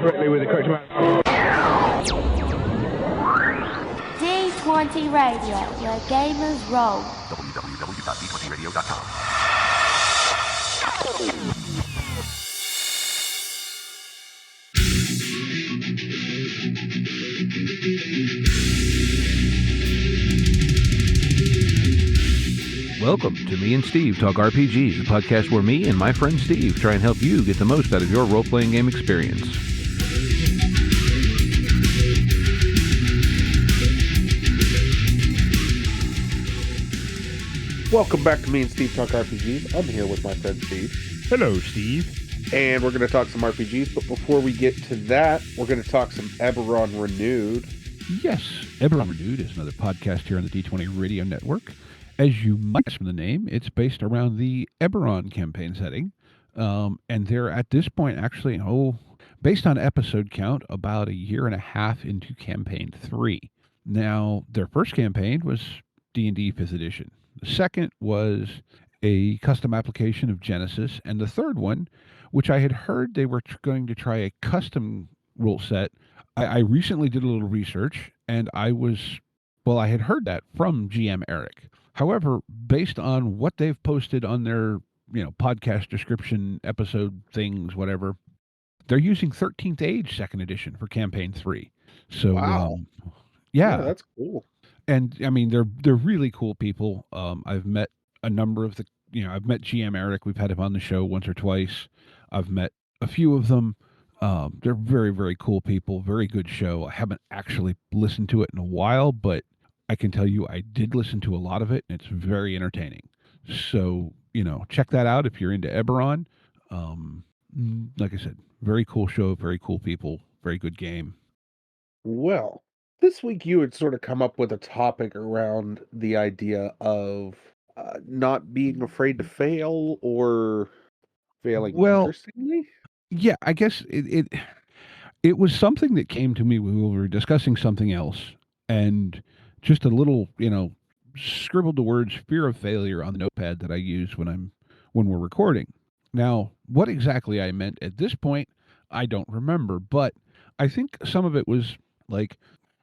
correctly with the correct amount. D20 Radio, where gamers roll. www.d20radio.com. Welcome to Me and Steve Talk RPG, the podcast where me and my friend Steve try and help you get the most out of your role-playing game experience. Welcome back to Me and Steve Talk RPGs. I'm here with my friend Steve. Hello, Steve. And we're going to talk some RPGs, but before we get to that, we're going to talk some Eberron Renewed. Yes, Eberron Renewed is another podcast here on the D20 Radio Network. As you might guess from the name, it's based around the Eberron campaign setting. And they're at this point actually, based on episode count, about a year and a half into campaign 3. Now, their first campaign was D&D 5th edition. The second was a custom application of Genesis. And the third one, which I had heard they were going to try a custom rule set. I recently did a little research, and I had heard that from GM Eric. However, based on what they've posted on their, podcast description, episode things, whatever, they're using 13th Age 2nd edition for campaign 3. So, wow. Yeah, that's cool. And I mean, they're really cool people. I've met a number of I've met GM Eric. We've had him on the show once or twice. I've met a few of them. They're very, very cool people. Very good show. I haven't actually listened to it in a while, but I can tell you I did listen to a lot of it, and it's very entertaining. So, check that out if you're into Eberron. Like I said, very cool show, very cool people, very good game. Well, this week you had sort of come up with a topic around the idea of not being afraid to fail or failing interestingly. Yeah, I guess it was something that came to me when we were discussing something else, and just a little, scribbled the words "fear of failure" on the notepad that I use when we're recording. Now, what exactly I meant at this point, I don't remember, but I think some of it was like,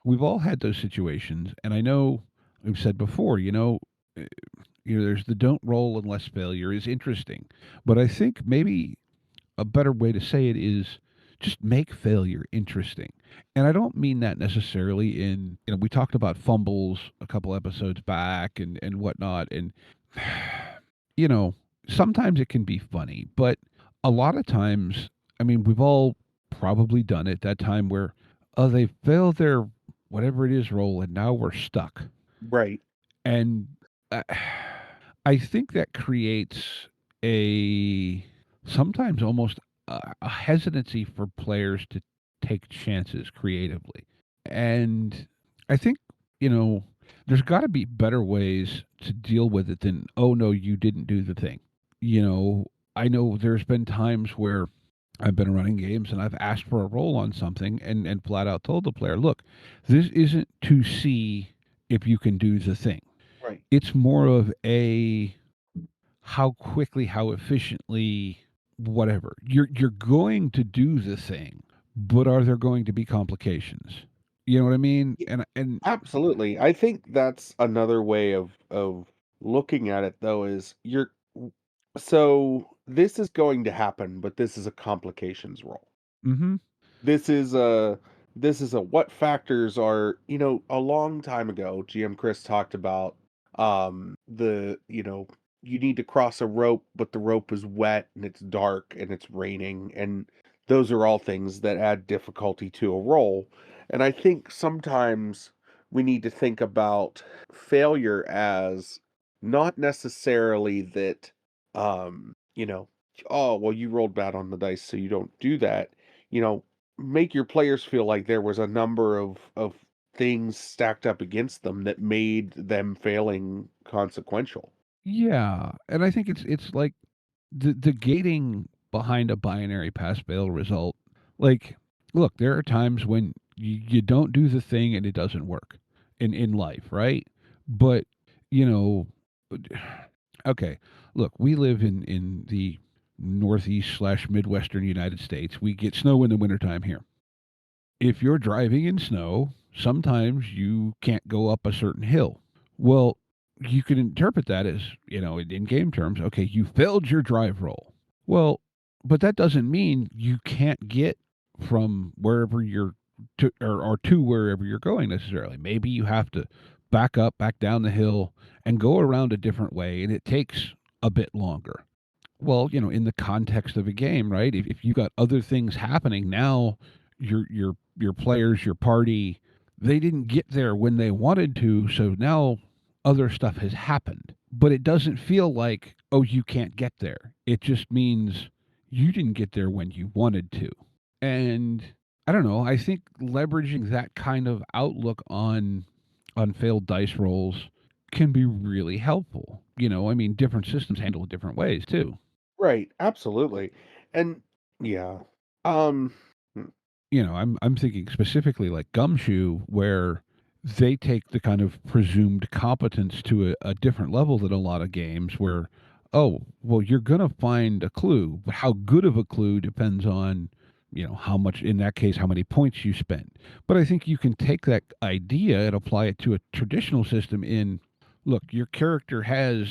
we've all had those situations, and I know we've said before, there's the don't roll unless failure is interesting, but I think maybe a better way to say it is just make failure interesting. And I don't mean that necessarily in, we talked about fumbles a couple episodes back and whatnot. And, sometimes it can be funny, but a lot of times, I mean, we've all probably done it that time where, they failed their whatever it is roll and now we're stuck. Right. And I think that creates sometimes almost a hesitancy for players to take chances creatively. And I think, there's got to be better ways to deal with it than, oh, no, you didn't do the thing. I know there's been times where I've been running games and I've asked for a roll on something and flat out told the player, look, this isn't to see if you can do the thing. Right. It's more of how quickly, how efficiently, whatever. You're going to do the thing, but are there going to be complications? You know what I mean? And absolutely. I think that's another way of looking at it, though, is so this is going to happen, but this is a complications roll. Mm-hmm. This is a what factors are, a long time ago, GM Chris talked about you need to cross a rope, but the rope is wet and it's dark and it's raining, and those are all things that add difficulty to a roll. And I think sometimes we need to think about failure as not necessarily that, oh, well, you rolled bad on the dice, so you don't do that. Make your players feel like there was a number of things stacked up against them that made them failing consequential. Yeah, and I think it's like the gating behind a binary pass-fail result. Like, look, there are times when you don't do the thing and it doesn't work in life, right? But, okay, look, we live in the northeast/midwestern United States. We get snow in the wintertime here. if you're driving in snow, sometimes you can't go up a certain hill. Well, you can interpret that as, in game terms, okay, you failed your drive roll. Well, but that doesn't mean you can't get from wherever you're or to wherever you're going necessarily. Maybe you have to back up, back down the hill, and go around a different way, and it takes a bit longer. Well, in the context of a game, right? If you've got other things happening now, your players, your party, they didn't get there when they wanted to, so now other stuff has happened. But it doesn't feel like, oh, you can't get there. It just means you didn't get there when you wanted to. And I don't know, I think leveraging that kind of outlook on failed dice rolls can be really helpful. I mean, different systems handle it different ways too. Right, absolutely. And yeah. Um hmm, I'm thinking specifically like Gumshoe, where they take the kind of presumed competence to a different level than a lot of games where, oh, well, you're going to find a clue, but how good of a clue depends on, how much, in that case, how many points you spend. But I think you can take that idea and apply it to a traditional system in, look, your character has,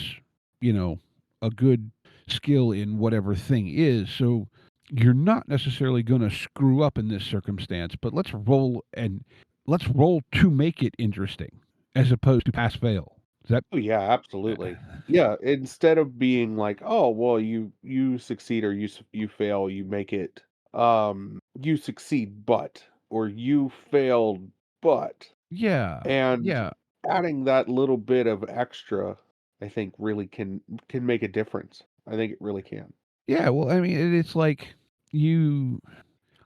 you know, a good skill in whatever thing is. So you're not necessarily going to screw up in this circumstance, but let's roll to make it interesting as opposed to pass fail. Is that oh yeah, absolutely. Yeah, instead of being like, "Oh, well, you succeed or you fail, you make it you succeed but or you failed but." yeah, And yeah, adding that little bit of extra, I think really can make a difference. I think it really can. yeah. Well, I mean, it's like you.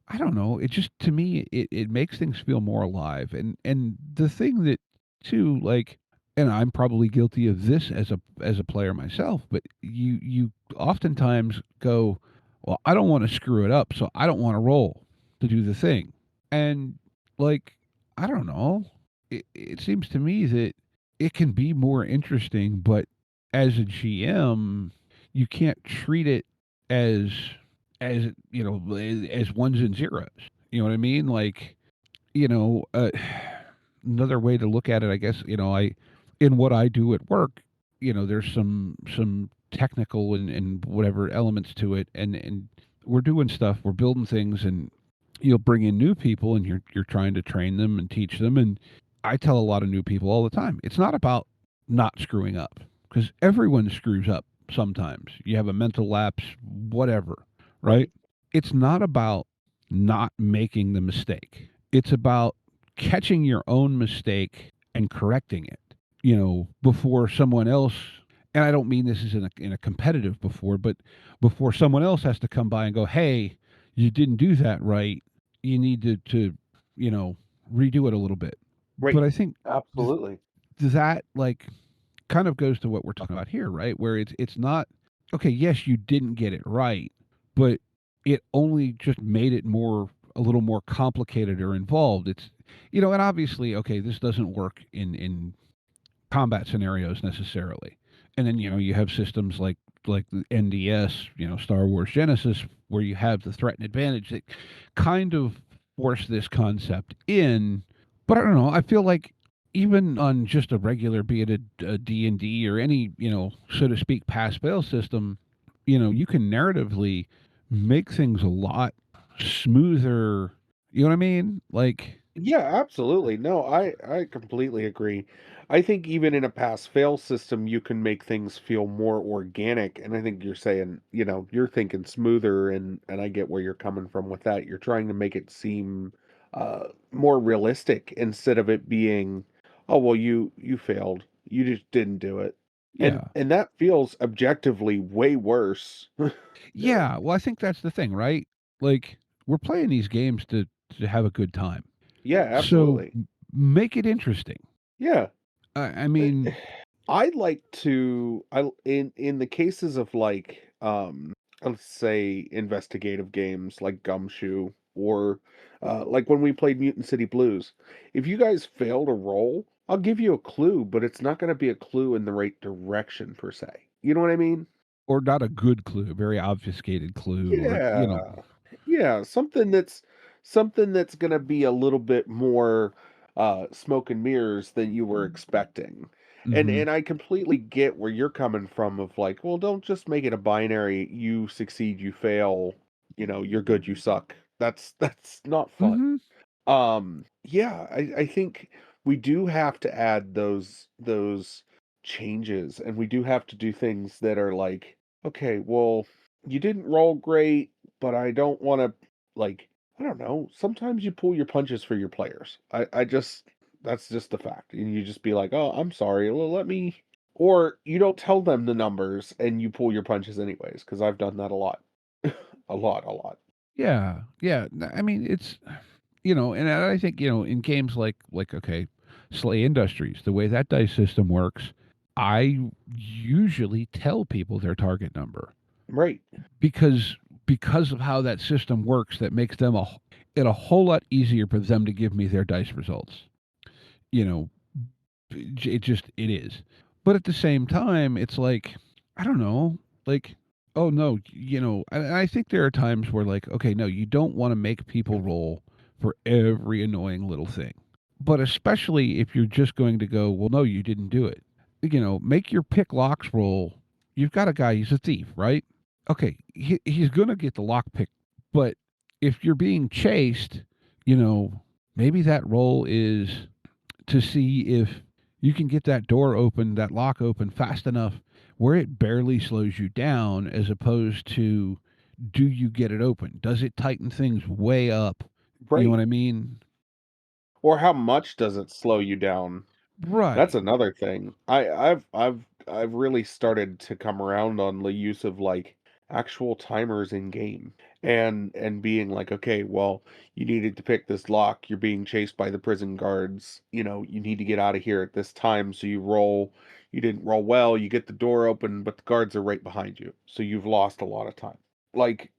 I don't know. It just to me it makes things feel more alive. And the thing that too like, and I'm probably guilty of this as a player myself, but you oftentimes go, well, I don't want to screw it up, so I don't want to roll to do the thing. And like, I don't know. It seems to me that it can be more interesting, but as a GM, you can't treat it as as ones and zeros. You know what I mean? Like, you know, uh, another way to look at it, I guess, I in what I do at work, there's some technical and whatever elements to it, and we're doing stuff, we're building things, and you'll bring in new people, and you're trying to train them and teach them, and I tell a lot of new people all the time, it's not about not screwing up because everyone screws up sometimes. You have a mental lapse, whatever, right? Right. It's not about not making the mistake. It's about catching your own mistake and correcting it, before someone else. And I don't mean this is in a competitive before, but before someone else has to come by and go, hey, you didn't do that right. You need to you know, redo it a little bit. But Right. I think th- Absolutely. that like kind of goes to what we're talking about here, right? Where it's not okay, yes, you didn't get it right, but it only just made it more a little more complicated or involved. It's and obviously, okay, this doesn't work in combat scenarios necessarily. And then, you have systems like the NDS, Star Wars Genesis, where you have the threat and advantage that kind of force this concept in. But I don't know. I feel like even on just a regular, be it a D&D or any, so to speak, pass fail system, you can narratively make things a lot smoother. You know what I mean? Like, Yeah, absolutely. No, I completely agree. I think even in a pass fail system, you can make things feel more organic. And I think you're saying, you're thinking smoother, and I get where you're coming from with that. You're trying to make it seem more realistic instead of it being, oh well, you failed. You just didn't do it. And yeah. and that feels objectively way worse. Yeah, well, I think that's the thing, right? Like, we're playing these games to have a good time. Yeah, So absolutely. make it interesting. Yeah. I mean, I like to in the cases of like let's say investigative games like Gumshoe or like when we played Mutant City Blues. If you guys fail to roll, I'll give you a clue, but it's not going to be a clue in the right direction per se. You know what I mean? or not a good clue, a very obfuscated clue, or Yeah. Yeah, something something that's going to be a little bit more smoke and mirrors than you were expecting. Mm-hmm. And I completely get where you're coming from of like, well, don't just make it a binary, you succeed, you fail, you're good, you suck. That's not fun. Mm-hmm. Yeah, I think we do have to add those changes, and we do have to do things that are like, okay, well, you didn't roll great, but I don't want to, like, I don't know, sometimes you pull your punches for your players. I just That's just a fact. And you just be like, "Oh, I'm sorry. Well, let me," or you don't tell them the numbers and you pull your punches anyways, because I've done that a lot. A lot. Yeah, yeah. I mean, it's and I think in games like okay, Slay Industries, the way that dice system works, I usually tell people their target number Right. because of how that system works. That makes it a whole lot easier for them to give me their dice results. You know, it is. But at the same time, it's like I don't know, like oh no, I think there are times where like okay, no, you don't want to make people roll for every annoying little thing. But especially if you're just going to go, well, no, you didn't do it. Make your pick locks roll. You've got a guy, he's a thief, right? Okay, he's going to get the lock pick. But if you're being chased, you know, maybe that roll is to see if you can get that door open, that lock open fast enough where it barely slows you down, as opposed to do you get it open? Does it tighten things way up? You know what Right. I mean? Or how much does it slow you down? That's Right. another thing. I've really started to come around on the use of like actual timers in game, and being like, okay, well, you needed to pick this lock, you're being chased by the prison guards, you need to get out of here at this time, so you didn't roll well, you get the door open, but the guards are right behind you. So you've lost a lot of time. Like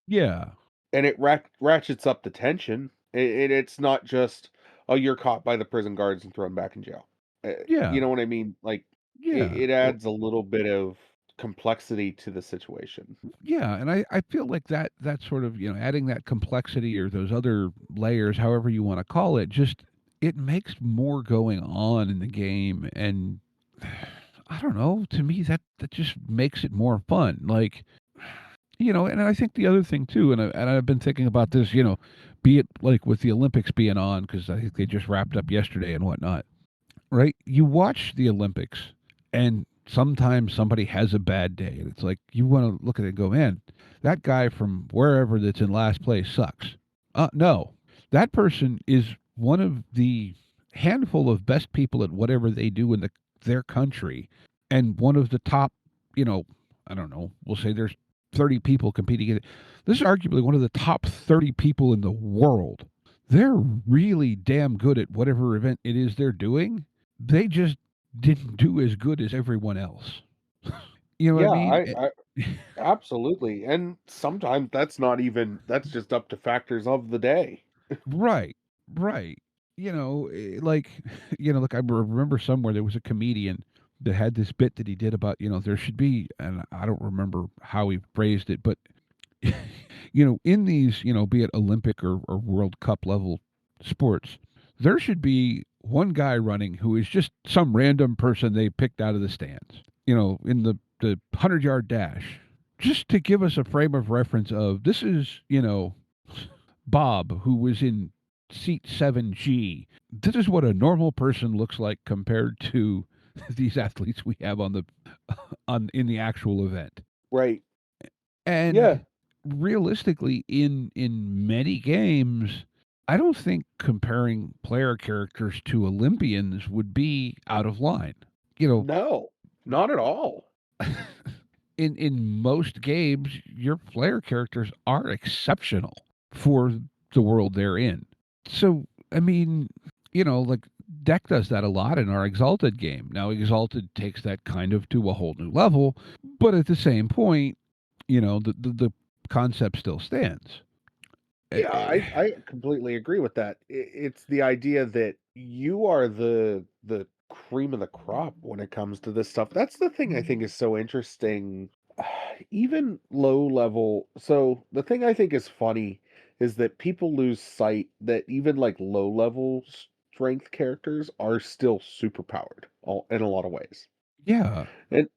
Yeah. and it ratchets up the tension. It's not just, oh, you're caught by the prison guards and thrown back in jail. You Yeah. know what I mean? Like Yeah. it Or adds a little bit of complexity to the situation. yeah, and I feel like that sort of, adding that complexity or those other layers, however you want to call it, just it makes more going on in the game and I don't know, to me that just makes it more fun. Like, and I think the other thing too, and I've been thinking about this, be it like with the Olympics being on, because I think they just wrapped up yesterday and whatnot, right? You watch the Olympics, and sometimes somebody has a bad day, and it's like you want to look at it and go, man, that guy from wherever that's in last place sucks. No, that person is one of the handful of best people at whatever they do in their country, and one of the top, you know, I don't know, we'll say there's 30 people competing in it. This is arguably one of the top 30 people in the world. They're really damn good at whatever event it is they're doing. They just didn't do as good as everyone else. You know what I Yeah, mean? I absolutely. And sometimes that's just up to factors of the day. Right, right. Like, like I remember somewhere there was a comedian that had this bit that he did about, there should be, and I don't remember how he phrased it, but, in these, be it Olympic or World Cup level sports, there should be one guy running who is just some random person they picked out of the stands, in the 100-yard dash, just to give us a frame of reference of this is, Bob, who was in seat 7G. This is what a normal person looks like compared to these athletes we have on in the actual event. Right. Yeah. And realistically, in many games, I don't think comparing player characters to Olympians would be out of line. You No, not at all. in most games, your player characters are exceptional for the world they're in. So, I mean, like Deck does that a lot in our Exalted game. Now, Exalted takes that kind of to a whole new level, but at the same point, the concept still stands. Eh, Yeah, eh, I completely agree with that. It's the idea that you are the cream of the crop when it comes to this stuff. That's the thing I think is so interesting. Even low level. So the thing I think is funny is that people lose sight that even like low level strength characters are still superpowered in a lot of ways. Yeah. And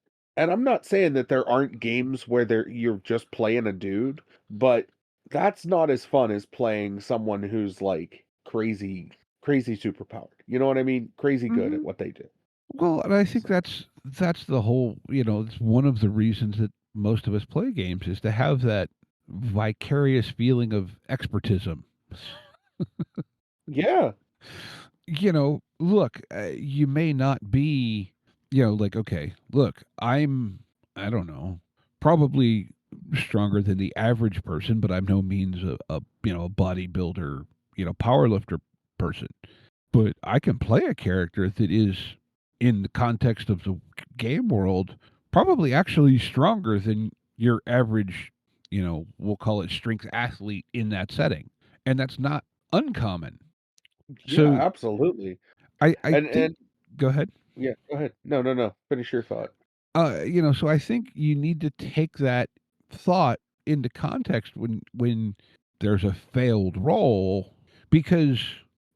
I'm not saying that there aren't games where you're just playing a dude, but that's not as fun as playing someone who's like crazy superpowered. You know what I mean? Crazy good at Mhm. what they do. Well, and I think So, that's the whole, it's one of the reasons that most of us play games is to have that vicarious feeling of expertism. yeah. Look, you may not be, like, okay, look, I don't know, probably stronger than the average person, but I'm no means a bodybuilder, power lifter person. But I can play a character that is, in the context of the game world, probably actually stronger than your average, we'll call it strength athlete in that setting. And that's not uncommon. Yeah, So absolutely. I think, And go ahead. yeah, go ahead. No, no, no. Finish your thought. So I think you need to take that thought into context when there's a failed roll, because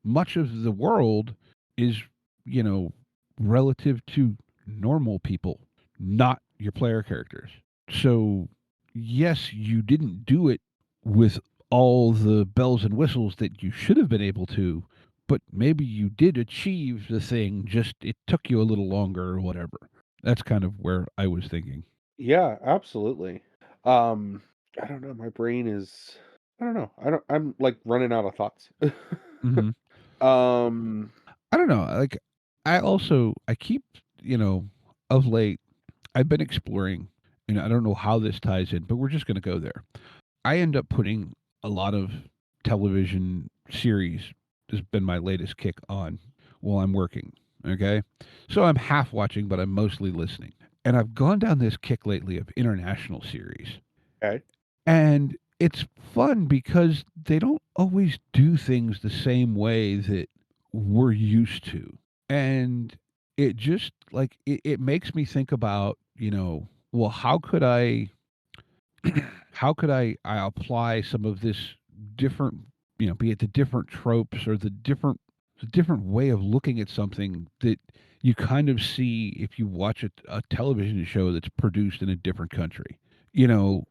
much of the world is, you know, relative to normal people, not your player characters. So yes, you didn't do it with all the bells and whistles that you should have been able to, but maybe you did achieve the thing, just it took you a little longer or whatever. That's kind of where I was thinking. Yeah, absolutely. Um, I don't know. My brain is. I don't know. I'm like running out of thoughts. Mhm. um. I don't know, like, I keep, of late, I've been exploring, and I don't know how this ties in, but we're just gonna go there. I end up putting a lot of television series, has been my latest kick on while I'm working, okay? So I'm half watching, but I'm mostly listening. And I've gone down this kick lately of international series. Okay. And it's fun because they don't always do things the same way that we're used to. And it just like it makes me think about, well, how could I apply some of this different, be it the different tropes or the different way of looking at something that you kind of see if you watch a television show that's produced in a different country. You know,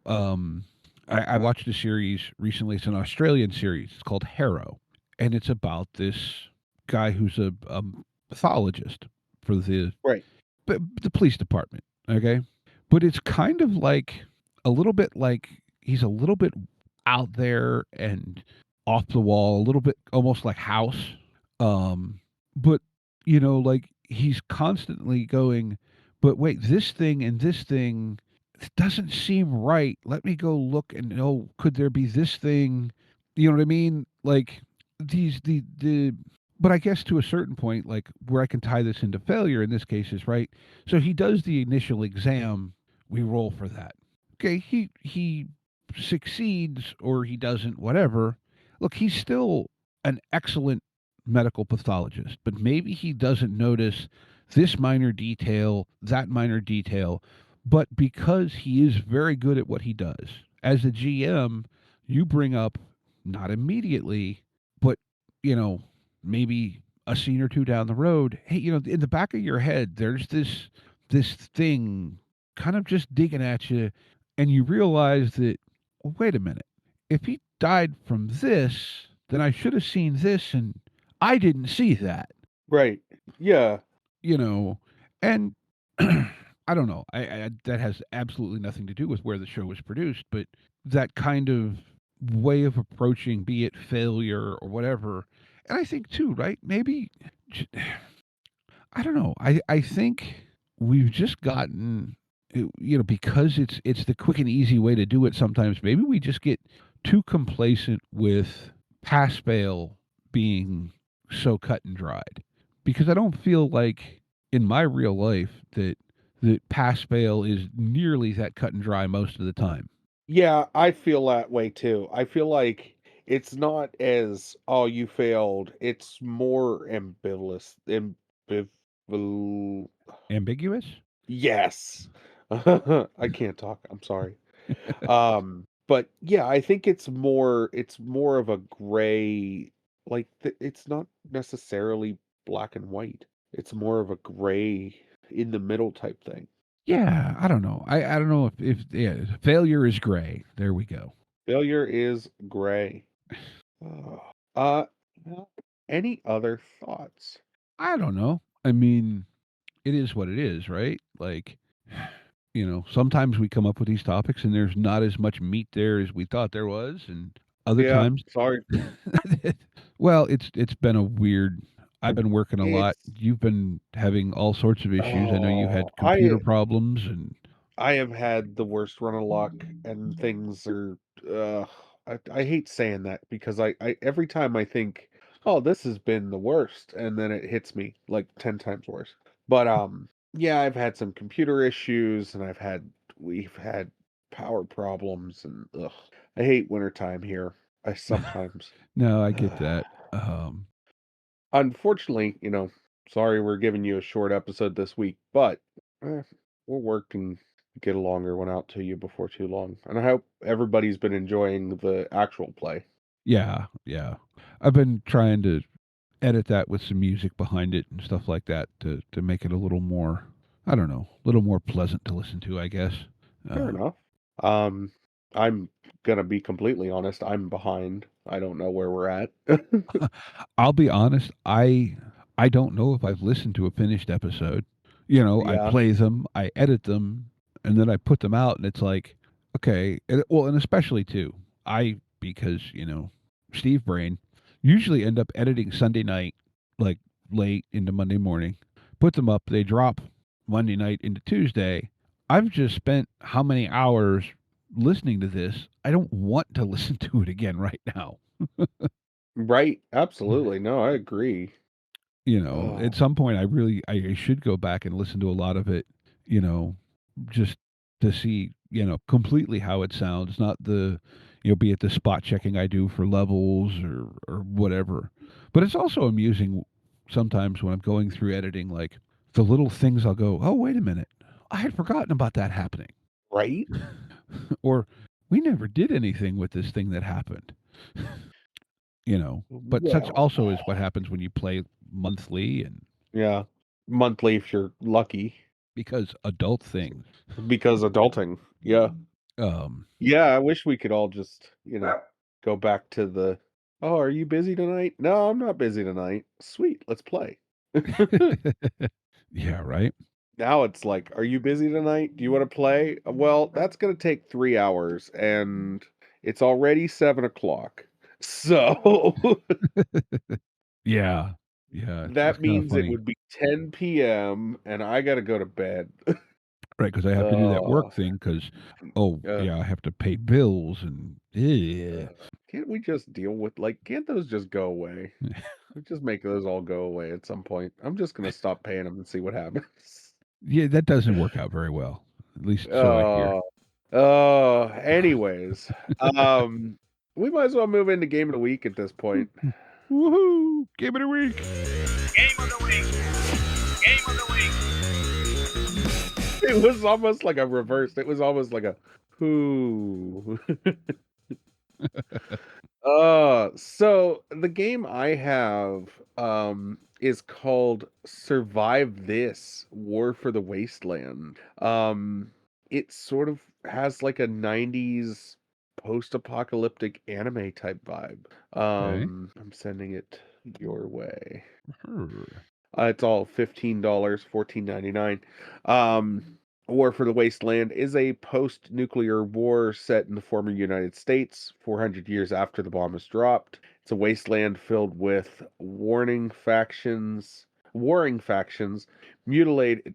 I watched a series recently. It's an Australian series. It's called Harrow, and it's about this guy who's a pathologist for Right. the police department. Okay, but it's kind of like a little bit like he's a little bit out there and off the wall, a little bit almost like House. But like he's constantly going, but wait, this thing and this thing doesn't seem right. Let me go look and oh, could there be this thing? You know what I mean? Like the but I guess to a certain point, like where I can tie this into failure in this case is right. So he does the initial exam, we roll for that. Okay, he succeeds or he doesn't, whatever. Look, he's still an excellent medical pathologist, but maybe he doesn't notice this minor detail, that minor detail. But because he is very good at what he does, as a GM, you bring up not immediately, but you know, maybe a scene or two down the road, hey, in the back of your head, there's this thing kind of just digging at you, and you realize that, well, wait a minute, if he died from this, then I should have seen this, and I didn't see that, Right. Yeah. you know, and I don't know. I that has absolutely nothing to do with where the show was produced, but that kind of way of approaching, be it failure or whatever. And I think too, right? Maybe I don't know. I think we've just gotten, because it's the quick and easy way to do it. Sometimes maybe we just get too complacent with pass fail being so cut and dried, because I don't feel like in my real life that pass fail is nearly that cut and dry most of the time. Yeah, I feel that way too. I feel like it's not as, "Oh, you failed." It's more ambivalent. Ambival Ambiguous. Yes. I can't talk. I'm sorry. But yeah, I think it's more of a gray, like it's not necessarily black and white. It's more of a gray in the middle type thing. Yeah, I don't know. I don't know if yeah, failure is gray. There we go. Failure is gray. Uh, well, any other thoughts? I don't know. I mean, it is what it is, right? Like, sometimes we come up with these topics and there's not as much meat there as we thought there was, and other Yeah, times, sorry. well, it's been a weird. I've been working a lot. It's You've been having all sorts of issues. I know you oh, had computer problems, and I have had the worst run of luck, and things are. Uh, I hate saying that because I every time I think, oh, this has been the worst, and then it hits me like 10 times worse. But yeah, I've had some computer issues, and we've had power problems, and I hate wintertime here. I sometimes. no, I get that. Um, Unfortunately, sorry we're giving you a short episode this week, but eh, we'll work and get a longer one out to you before too long. And I hope everybody's been enjoying the actual play. yeah, yeah. I've been trying to edit that with some music behind it and stuff like that to make it a little more, I don't know, a little more pleasant to listen to, I guess. Fair Uh, enough. Um, I'm gonna be completely honest. I'm behind. I don't know where we're at. I'll be honest, I don't know if I've listened to a finished episode. I Yeah, play them, I edit them, and then I put them out, and it's like, okay, well, and especially too, because Steve Brain, usually end up editing Sunday night, like late into Monday morning, put them up, they drop Monday night into Tuesday. I've just spent how many hours listening to this? I don't want to listen to it again right now. right. Absolutely. No, I agree. At Oh, some point I should go back and listen to a lot of it, you know, just to see, completely how it sounds, not be it the spot checking I do for levels or whatever. But it's also amusing sometimes when I'm going through editing, like the little things I'll go, oh, wait a minute. I had forgotten about that happening. right. Or we never did anything with this thing that happened. But such Well, also is what happens when you play monthly and yeah. Monthly if you're lucky, because adult things. because adulting. Yeah. Um, Yeah, I wish we could all just, go back to the, "Oh, are you busy tonight?" "No, I'm not busy tonight." "Sweet, let's play." yeah, right. Now it's like, "Are you busy tonight? Do you wanna play?" Well, that's gonna take 3 hours, and it's already 7 o'clock. So, Yeah, yeah. It's that kind of means it funny, would be 10 p.m., and I gotta go to bed. right? Because I have to do that Uh, work thing. Because oh uh, yeah, I have to pay bills and yeah. can't we just deal with can't those just go away? Just make those all go away at some point. I'm just gonna stop paying them and see what happens. Yeah, that doesn't work out very well. At least so I hear. Uh, anyways, um, we might as well move into game of the week at this point. Woohoo! Game of the week. Game of the week. Game of the week. It was almost like a reverse. It was almost like a who. So the game I have is called Survive This: War for the Wasteland. It sort of has like a 90s post-apocalyptic anime type vibe. Okay. I'm sending it your way. Sure. It's all $15, 14.99. War for the Wasteland is a post-nuclear war set in the former United States, 400 years after the bomb is dropped. It's a wasteland filled with warring factions,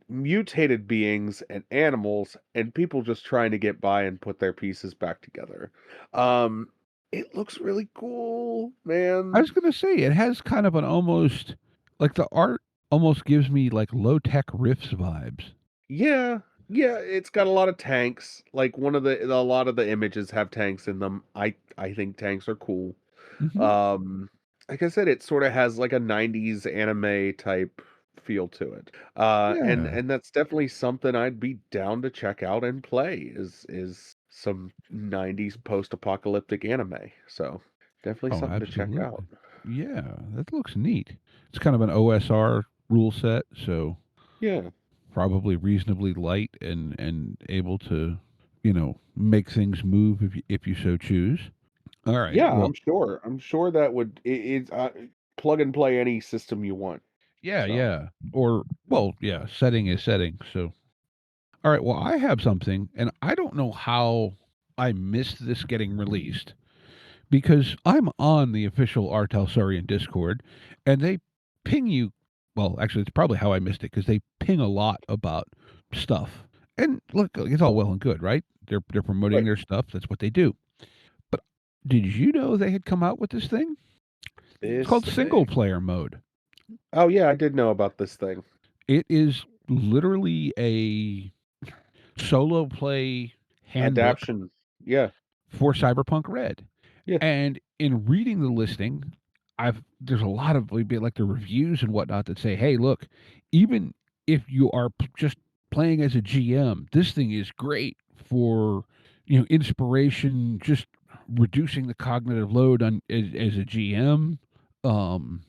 mutated beings and animals, and people just trying to get by and put their pieces back together. Um, it looks really cool, I man. was gonna say it has kind of an almost like the art almost gives me like low tech riffs vibes. Yeah, yeah, it's got a lot of tanks. Like a lot of the images have tanks in them. I think tanks are cool. Hmm. Um, like I said, it sort of has like a 90s anime type feel to it. And Yeah. and that's definitely something I'd be down to check out and play. Is some 90s post-apocalyptic anime. So definitely Oh, something to check absolutely. out. Yeah, that looks neat. It's kind of an OSR rule set, so Yeah. probably reasonably light and able to, make things move if you so choose. All right. Yeah, Well, I'm sure. I'm sure that it's plug and play any system you want. yeah, So, yeah. Or well, yeah, setting is setting. So, all right. Well, I have something, and I don't know how I missed this getting released because I'm on the official Artalsarian Discord, and they ping you. Well, actually, it's probably how I missed it because they ping a lot about stuff. And look, it's all well and good, right? They're promoting right. their stuff. That's what they do. But did you know they had come out with this thing? It's This called single thing. player mode. Oh yeah, I did know about this thing. It is literally a solo play handbook Adaption. Yeah. for Cyberpunk Red. Yeah. And in reading the listing, there's a lot of like the reviews and whatnot that say, "Hey, look, even if you are just playing as a GM, this thing is great for inspiration, just reducing the cognitive load on as a GM." Um,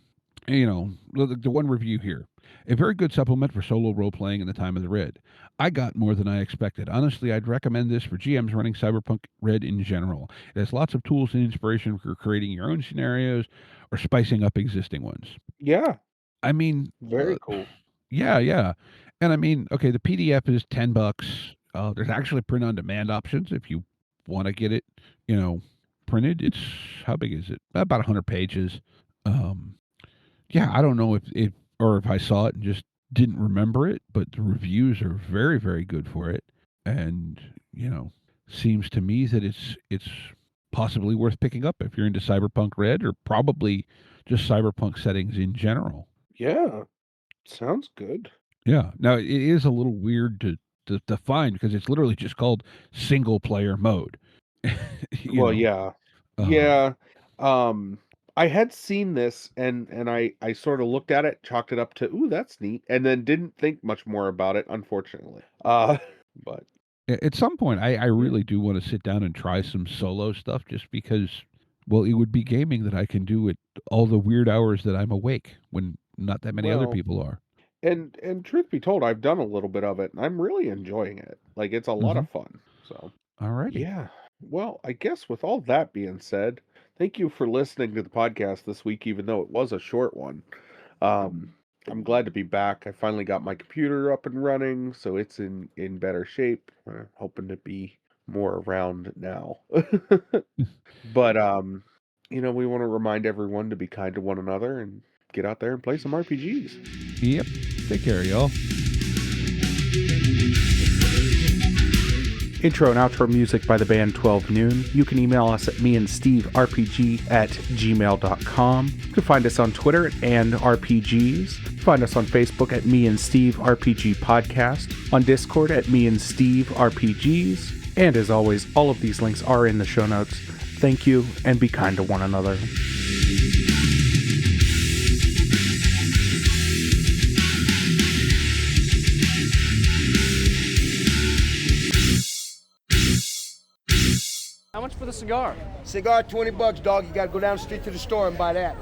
the one review here, a very good supplement for solo role playing in the time of the Red. I got more than I expected. Honestly, I'd recommend this for GMs running Cyberpunk Red in general. It has lots of tools and inspiration for creating your own scenarios or spicing up existing ones. Yeah. I mean, Very cool. yeah, yeah. And I mean, okay, the PDF is $10. There's actually print on demand options if you want to get it, printed. It's how big is it? About 100 pages. Um, yeah, I don't know if I saw it and just didn't remember it, but the reviews are very, very good for it. And, seems to me that it's possibly worth picking up if you're into Cyberpunk Red or probably just Cyberpunk settings in general. Yeah. Sounds good. Yeah. Now it is a little weird to find because it's literally just called single player mode. you Well, know. yeah. Um Yeah. Um I had seen this and I sort of looked at it, chalked it up to, "Ooh, that's neat," and then didn't think much more about it, unfortunately. But At some point, I yeah. really do want to sit down and try some solo stuff just because, well, it would be gaming that I can do at all the weird hours that I'm awake when not that many other Well, people are. and truth be told, I've done a little bit of it and I'm really enjoying it. Like it's a lot Hmm. of fun. So, Alrighty. yeah. Well, I guess with all that being said, thank you for listening to the podcast this week, even though it was a short one. Um, I'm glad to be back. I finally got my computer up and running, so it's in better shape. Hoping to be more around now. But we want to remind everyone to be kind to one another and get out there and play some RPGs. Yep. Take care, y'all. Intro and outro music by the band 12 Noon. You can email us at meandsteverpg@gmail.com. You can find us on Twitter and RPGs. Find us on Facebook at Me and Steve RPG Podcast. On Discord at Me and Steve RPGs. And as always, all of these links are in the show notes. Thank you, and be kind to one another. How much for the cigar? Cigar, $20, dog. You gotta go down the street to the store and buy that.